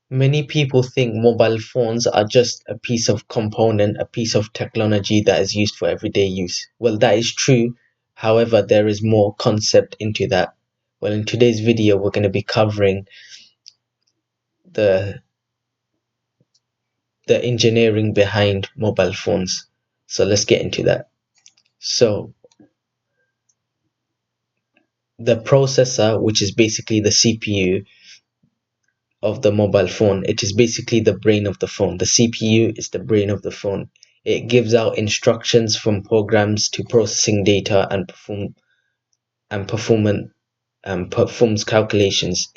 Many people think mobile phones are just a piece of component, a piece of technology that is used for everyday use. Well, that is true. However, there is more concept into that. Well, in today's video, we're going to be covering the the engineering behind mobile phones. So let's get into that. So the processor, which is basically the CPU of the mobile phone, it is basically the brain of the phone. The CPU is the brain of the phone. It gives out instructions from programs to processing data and performs calculations.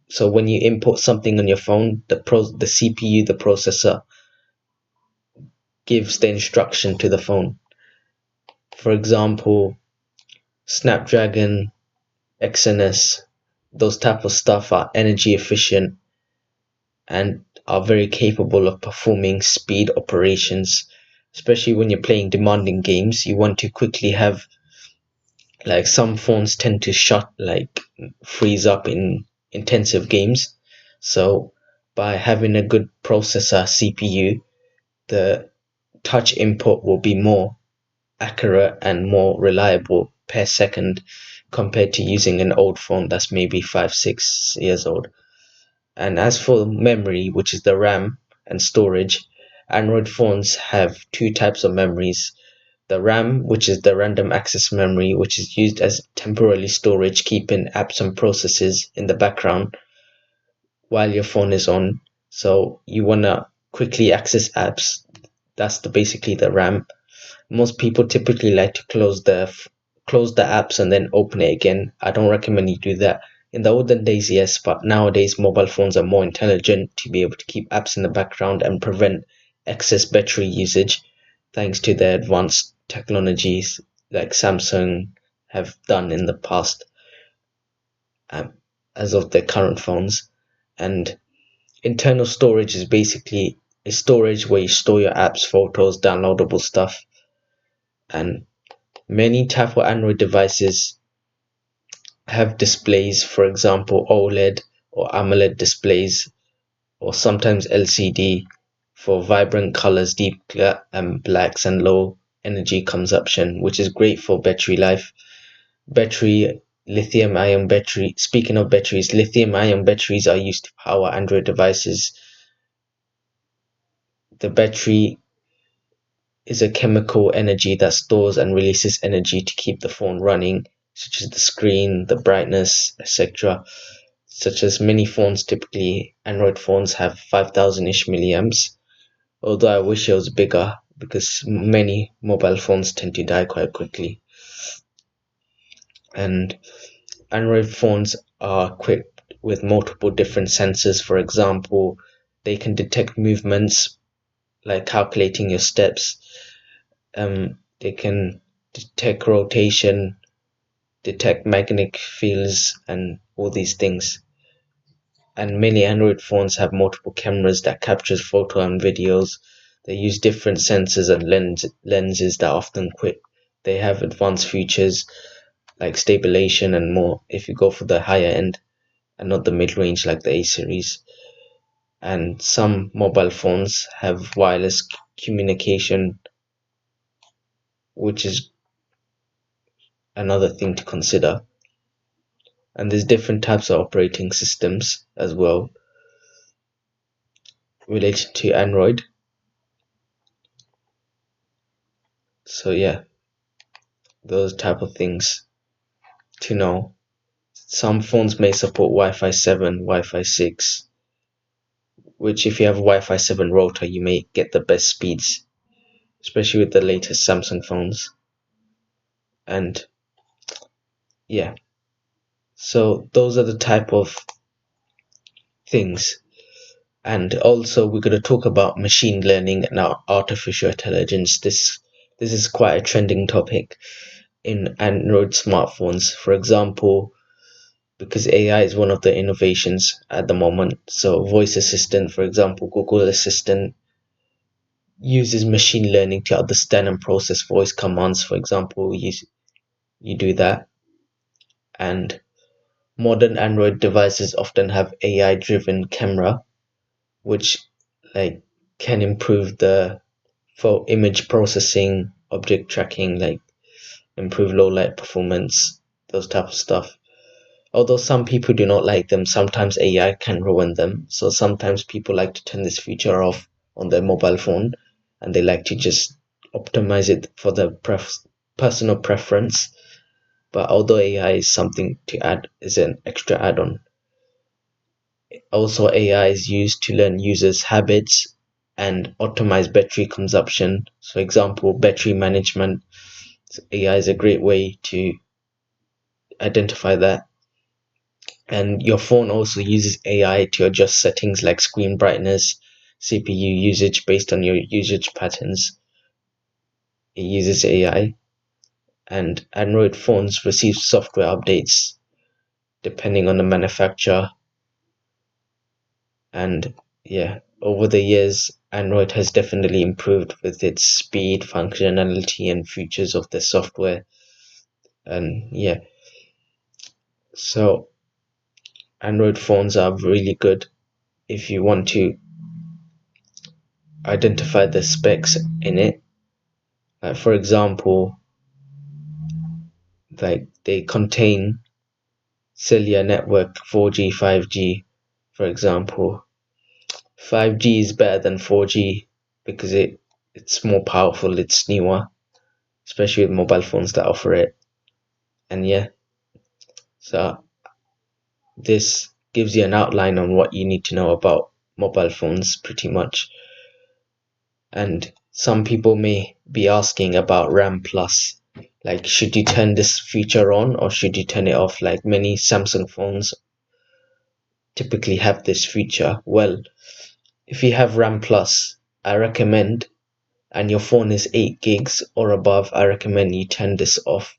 So when you input something on your phone, the CPU, the processor, gives the instruction to the phone. For example, Snapdragon, XNS, those type of stuff are energy efficient and are very capable of performing speed operations, especially when you're playing demanding games. You want to quickly have, like, some phones tend to freeze up in intensive games. So by having a good processor CPU, the touch input will be more accurate and more reliable per second compared to using an old phone that's maybe 5, 6 years old. And as for memory, which is the RAM and storage, Android phones have two types of memories. The RAM, which is the random access memory, which is used as temporary storage, keeping apps and processes in the background while your phone is on. So you want to quickly access apps. That's basically the RAM. Most people typically like to close the apps and then open it again. I don't recommend you do that. In the olden days, yes, but nowadays mobile phones are more intelligent to be able to keep apps in the background and prevent excess battery usage, thanks to the advanced technologies like Samsung have done in the past, um, as of their current phones. And internal storage is basically a storage where you store your apps, photos, downloadable stuff. And many type of Android devices have displays, for example, OLED or AMOLED displays, or sometimes LCD for vibrant colors, deep blacks, and low energy consumption, which is great for battery life. Lithium ion battery. Speaking of batteries, lithium ion batteries are used to power Android devices. The battery is a chemical energy that stores and releases energy to keep the phone running, such as the screen, the brightness, etc. Such as many phones, typically Android phones have 5,000-ish milliamps, although I wish it was bigger because many mobile phones tend to die quite quickly. And Android phones are equipped with multiple different sensors. For example, they can detect movements, like calculating your steps. They can detect rotation, detect magnetic fields, and all these things. And many Android phones have multiple cameras that captures photo and videos. They use different sensors and lenses that often quick. They have advanced features like stabilization and more if you go for the higher end and not the mid range like the A series. And some mobile phones have wireless communication, which is another thing to consider. And there's different types of operating systems as well related to Android. So yeah, those type of things to know. Some phones may support Wi-Fi 7, Wi-Fi 6, which if you have Wi-Fi 7 router, you may get the best speeds, especially with the latest Samsung phones. And yeah, so those are the type of things. And also we're going to talk about machine learning and artificial intelligence. This is quite a trending topic in Android smartphones. For example, because AI is one of the innovations at the moment. So voice assistant, for example, Google Assistant uses machine learning to understand and process voice commands. For example, you do that. And modern Android devices often have AI driven camera which like can improve the for image processing, object tracking, like improve low light performance, those type of stuff. Although some people do not like them, sometimes AI can ruin them. So sometimes people like to turn this feature off on their mobile phone, and they like to just optimize it for the personal preference. But although AI is something to add, is an extra add-on. Also, AI is used to learn users' habits and optimize battery consumption. So, example, battery management. So AI is a great way to identify that. And your phone also uses AI to adjust settings like screen brightness, CPU usage based on your usage patterns. It uses AI. And Android phones receive software updates depending on the manufacturer. And yeah, over the years, Android has definitely improved with its speed, functionality, and features of the software. And yeah, so Android phones are really good if you want to identify the specs in it. Like for example, like they contain cellular network 4G, 5G, for example. 5G is better than 4G because it's more powerful, it's newer, especially with mobile phones that offer it. And yeah, so this gives you an outline on what you need to know about mobile phones pretty much. And some people may be asking about RAM Plus. Like, should you turn this feature on or should you turn it off? Like many Samsung phones typically have this feature. Well, if you have RAM Plus, I recommend, and your phone is 8 gigs or above, I recommend you turn this off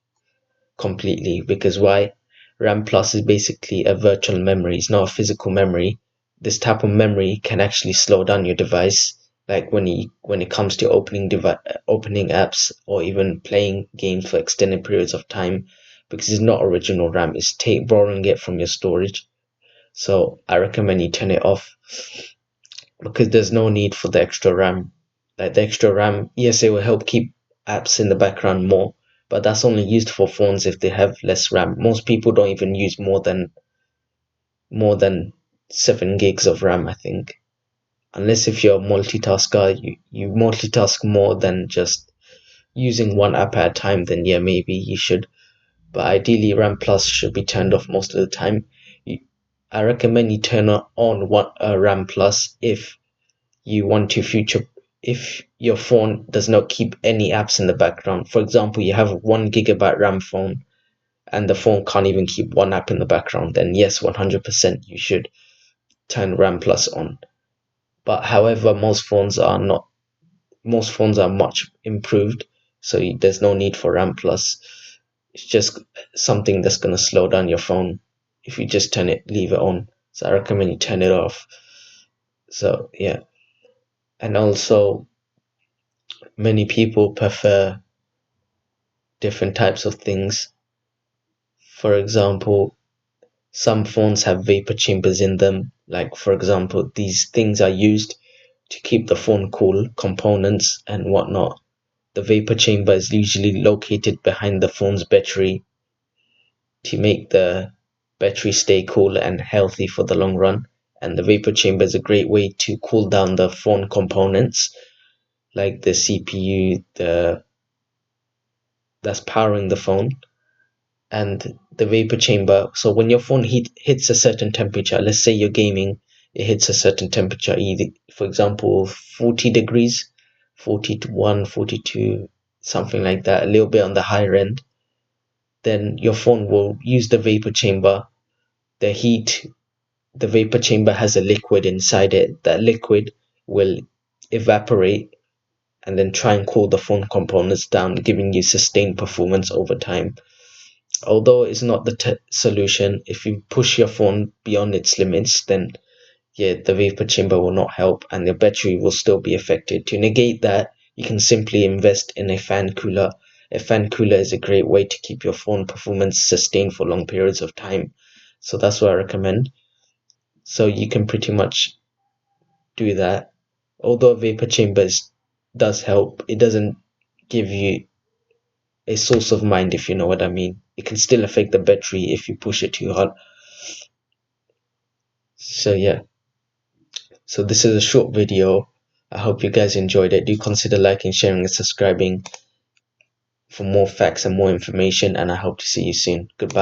completely. Because why? RAM Plus is basically a virtual memory, it's not a physical memory. This type of memory can actually slow down your device, like when it comes to opening apps or even playing games for extended periods of time, because it's not original RAM, it's borrowing it from your storage. So I recommend you turn it off because there's no need for the extra RAM. Like the extra RAM, yes, it will help keep apps in the background more, but that's only used for phones if they have less RAM. Most people don't even use more than 7 gigs of RAM, I think. Unless if you're a multitasker, you multitask more than just using one app at a time, then yeah, maybe you should. But ideally, RAM Plus should be turned off most of the time. You, I recommend you turn on RAM Plus if you want to future if your phone does not keep any apps in the background. For example, you have a 1 gigabyte RAM phone and the phone can't even keep one app in the background, then yes, 100% you should turn RAM Plus on. But however, most phones are much improved, so there's no need for RAM Plus. It's just something that's going to slow down your phone if you just leave it on. So I recommend you turn it off. So yeah. And also, many people prefer different types of things. For example, some phones have vapor chambers in them. Like, for example, these things are used to keep the phone cool, components and whatnot. The vapor chamber is usually located behind the phone's battery to make the battery stay cool and healthy for the long run. And the vapor chamber is a great way to cool down the phone components, like the CPU, that's powering the phone, and the vapor chamber. So when your phone hits a certain temperature, let's say you're gaming, it hits a certain temperature, either, for example, 40 degrees, 41, 42, something like that, a little bit on the higher end, then your phone will use the vapor chamber. The heat, the vapor chamber has a liquid inside it. That liquid will evaporate and then try and cool the phone components down, giving you sustained performance over time. Although it's not the solution, if you push your phone beyond its limits, then yeah, the vapor chamber will not help and your battery will still be affected. To negate that, you can simply invest in a fan cooler. A fan cooler is a great way to keep your phone performance sustained for long periods of time. So that's what I recommend. So you can pretty much do that. Although vapor chambers does help, it doesn't give you a source of mind, if you know what I mean. It can still affect the battery if you push it too hard. So yeah, so this is a short video. I hope you guys enjoyed it. Do consider liking, sharing, and subscribing for more facts and more information, and I hope to see you soon. Goodbye.